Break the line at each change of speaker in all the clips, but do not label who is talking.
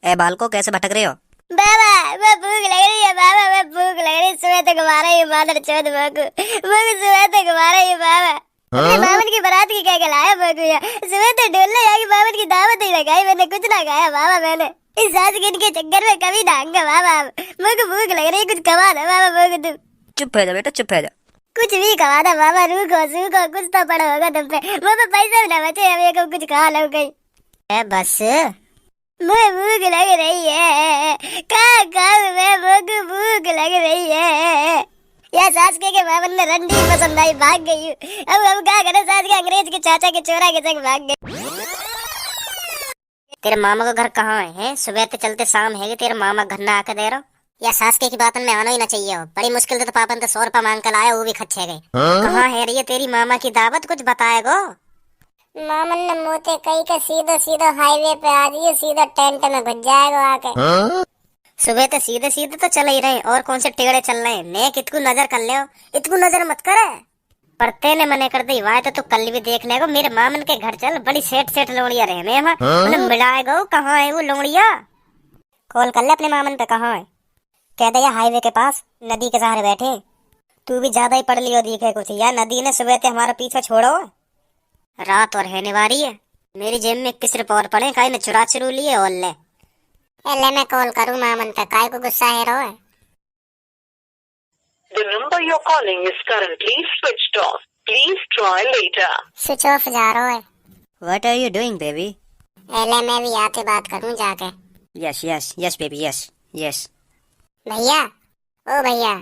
ए बालको कैसे भटक रहे हो?
बाबा मैं भूख लग रही है। बाबा मैं भूख लग रही है। सुबह तक मारा ही मादर चौथ मगु सुबह तक मारा ही बाबा। अपने मामन की बारात की कह के लाया मगु या सुबह तक ढोलने जाके मामन की दावत ही लगाई। मैंने कुछ ना खाया बाबा। मैंने इस सास गिन के चक्कर में कभी डांगा बाबा। मुझे भूख लग रही है, कुछ कमा दो बाबा। मुझे तुम
चुप हो जा बेटा, चुप हो जा।
कुछ भी कमा दो बाबा। रूखो सूखो कुछ तो पड़ा होगा तुम पे। मुझे पैसे भी ना बचे, अभी को कुछ खा लो कहीं। बस मुझे भूख लग रही है। कहाँ खाऊं मैं? मुझे भूख लग रही है। या सास के मामन ने रंडी पसंद आई, भाग गई हूँ। अब क्या करे? सास के अंग्रेज के चाचा के चोरा के संग भाग गई। तेरे मामा का घर कहाँ है? सुबह से चलते शाम है कि तेरे मामा घर ना आके दे रहा। या सास के की बातन में आना ही ना चाहिए हो। बड़ी मुश्किल से तो पापन तो 100 रुपया मांग कर लाया, वो भी खच्चे गए। कहाँ है रही तेरी मामा की दावत? कुछ बताएगो? मामन ने मोते कही के सीधो सीधो हाईवे पे आ जाइए, सीधा टेंट में घुस जाएगा आके। सुबह तो सीधे सीधे तो चल ही रहे, और कौन से टेढ़े चल रहे हैं? मैं कितकू नजर कर ले, इतकू नजर मत करे। पर तेने मने कर दी वाय तो तू कल भी देख लेगो। मेरे मामन के घर चल, बड़ी सेठ सेठ लोड़िया रहे में उन्हें मिलाएगो। कहाँ है वो लोड़िया? कॉल कर ले अपने मामन पे, कहाँ है? कह दे हाईवे के पास नदी के सहारे बैठे। तू भी ज्यादा ही पढ़ लियो दिखे कुछ। या नदी ने सुबह से हमारा पीछे छोड़ो। रात और रहने वाली है। मेरी जेब में 21 रुपये और पड़े, काई ने चुरा चुरू लिए। और ले मैं कॉल करूँ मामन पे, काय को गुस्सा है रो है?
The number you're calling is currently switched off. Please try later.
Switch off जा रहा है।
What are you doing, baby?
ले मैं भी आके बात करूँ जाके।
Yes, yes, yes, baby, yes, yes.
भैया, ओ भैया।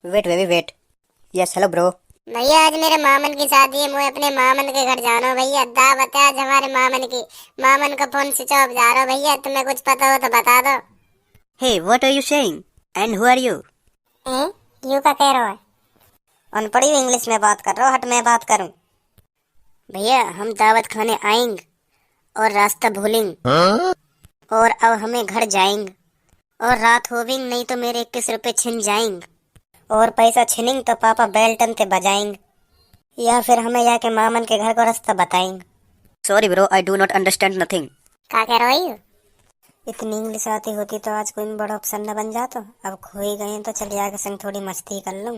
Wait, baby, wait. Yes, hello, bro.
भैया आज मेरे मामन की शादी है, मुझे अपने मामन के घर जाना है भैया। दावत है आज हमारे मामन की। मामन का फोन स्विच ऑफ जा रहा है भैया, तुम्हें कुछ पता हो तो बता दो।
Hey, what are you saying? And who are you?
You का कह रहा है? अनपढ़ी इंग्लिश में बात कर रहा हो, हट मैं बात करूं। भैया हम दावत खाने आएंगे और रास्ता भूलेंगे, और अब हमें घर जाएंगे, और रात होवेंगे नहीं तो मेरे 21 रुपए छिन जाएंगे, और पैसा छिनेंगे तो पापा बेल्टन ते बजाएंगे, या फिर हमें जाके मामन के घर को रास्ता बताएंगे।
Sorry, bro, I do not understand nothing.
क्या कह रही हो? इतनी इंग्लिश आती होती तो आज कोई बड़ा ऑप्शन न बन जाता। अब खो ही गए तो चल जाके संग थोड़ी मस्ती कर लूं।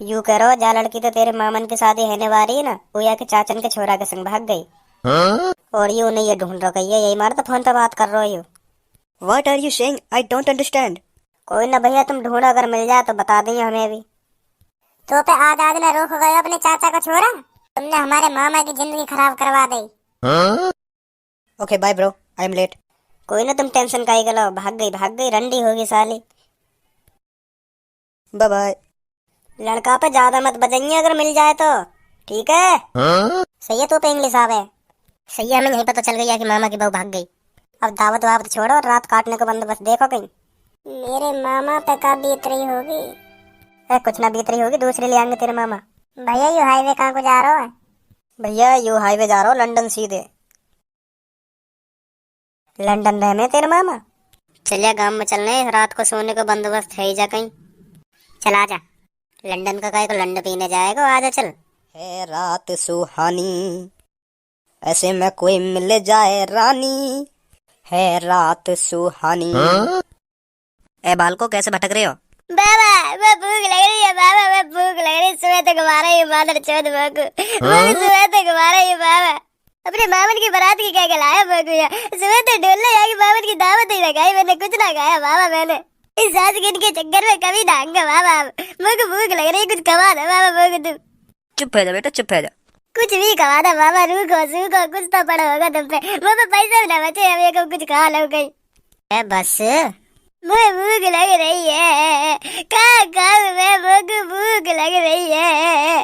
यू करो जा लड़की तो तेरे मामन की शादी होने वाली है ना, वो या के चाचन के छोरा के संग भाग गई। और ये उन्हें ये ढूंढ रही है, यही मार तो फोन पे बात कर रही हो।
What are you saying? I don't understand.
कोई ना भैया, तुम ढूंढो, अगर मिल जाए तो बता देंगे हमें भी। तो पे आज आज ने रोक गए अपने चाचा का छोरा। तुमने हमारे मामा की जिंदगी खराब करवा दी।
Okay, bye, bro. I am late.
कोई ना तुम टेंशन का ही गलो, भाग गई रंडी होगी साली।
Bye bye.
लड़का पे ज्यादा मत बजाइए अगर मिल जाए तो, ठीक है? सही है, तो पे इंग्लिश आवे। सही है, हमें यही पता चल गया कि मामा की बहू भाग गई। अब दावत वावत छोड़ो और रात काटने का बंदोबस्त देखो कहीं। मेरे मामा पे का बीत रही होगी? कुछ ना बीत रही होगी, दूसरे ले आएंगे तेरे मामा। भैया यू हाईवे कहाँ को जा रहा है?
भैया यू हाईवे जा रहा हूँ लंदन सीधे।
लंदन रहे में तेरे मामा? चलिए गांव में चलने, रात को सोने का बंदोबस्त है ही जा कहीं। चल आजा, लंदन का काय को लंड पीने जाएगा, आजा चल।
है रात सुहानी, ऐसे में कोई मिल जाए रानी, है रात सुहानी। ए बालको कैसे भटक रहे हो?
बाबा मैं भूख लग रही है। बाबा मैं भूख लग रही है। सुबह तक मारा ही मादर चौथ मगु सुबह तक मारा ही बाबा। अपने मामन की बारात की कह के लाया मगु या सुबह तक ढोलने जाके मामन की दावत ही लगाई। मैंने कुछ ना खाया बाबा। मैंने इस सास गिन के चक्कर में कभी डांगा बाबा। मुझे भूख लग रही है, कुछ कमा दो बाबा। मुझे तुम
चुप हो जा बेटा, चुप हो जा।
कुछ भी कमा दो बाबा। रूखो सूखो कुछ तो पड़ा होगा तुम पे। मुझे पैसे भी ना बचे, अभी को कुछ खा लो कहीं। बस मुझे भूख लग रही है। कहाँ खाऊं मैं? मुझे भूख लग रही है।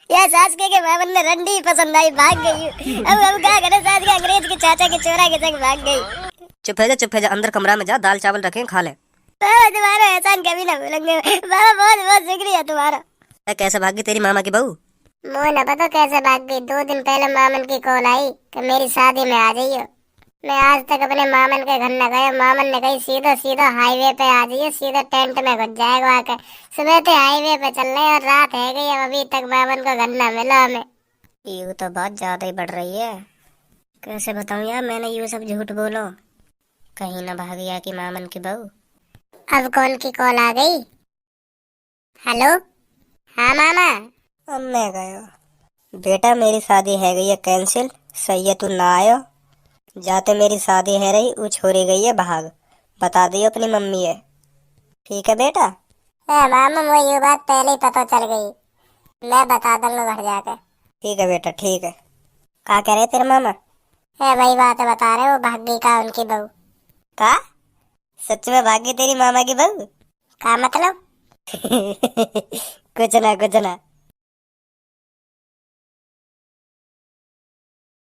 या सास के मामन ने रंडी पसंद आई, भाग गई हूँ। अब क्या करे? सास के अंग्रेज के चाचा के चोरा के संग भाग गई।
चुप हो जा, चुप हो जा। अंदर कमरा में जा, दाल चावल रखे खा ले।
बाबा तुम्हारा एहसान कभी ना भूलेंगे बाबा। बहुत बहुत शुक्रिया तुम्हारा।
कैसे भागी तेरी मामा की बहू?
मुझे न पता कैसे भाग गई। 2 दिन पहले मामन की कॉल आई कि मेरी शादी में आ जाइयो। मैं आज तक अपने मामन के घर न गया। मामन ने कही सीधा सीधा हाईवे पे आ जाइए, सीधा टेंट में घुस जाएगा आके। सुबह से हाईवे पे चल रहे और रात है गई, अब अभी तक मामन का घर न मिला हमें। यू तो बहुत ज्यादा ही बढ़ रही है। कैसे बताऊं यार, मैंने यू सब झूठ बोलो। कहीं ना भाग गया कि मामन की बहू। अब कौन की कॉल आ गई? हेलो। हाँ मामा।
अब मैं गयो। बेटा मेरी शादी है गई है कैंसिल, सही है तू ना आयो। जाते मेरी शादी है रही वो छोड़ी गई है भाग, बता दियो अपनी मम्मी है। ठीक है बेटा।
मामा मुझे ये बात पहले ही पता चल गई, मैं बता दूंगा घर जाकर।
ठीक है बेटा ठीक है। क्या कह रहे तेरे मामा?
वही बात है, बता रहे हो भाग गई का उनकी बहू।
का? सच में भाग गई तेरी मामा की बहू?
का मतलब?
कुछ ना कुछ ना।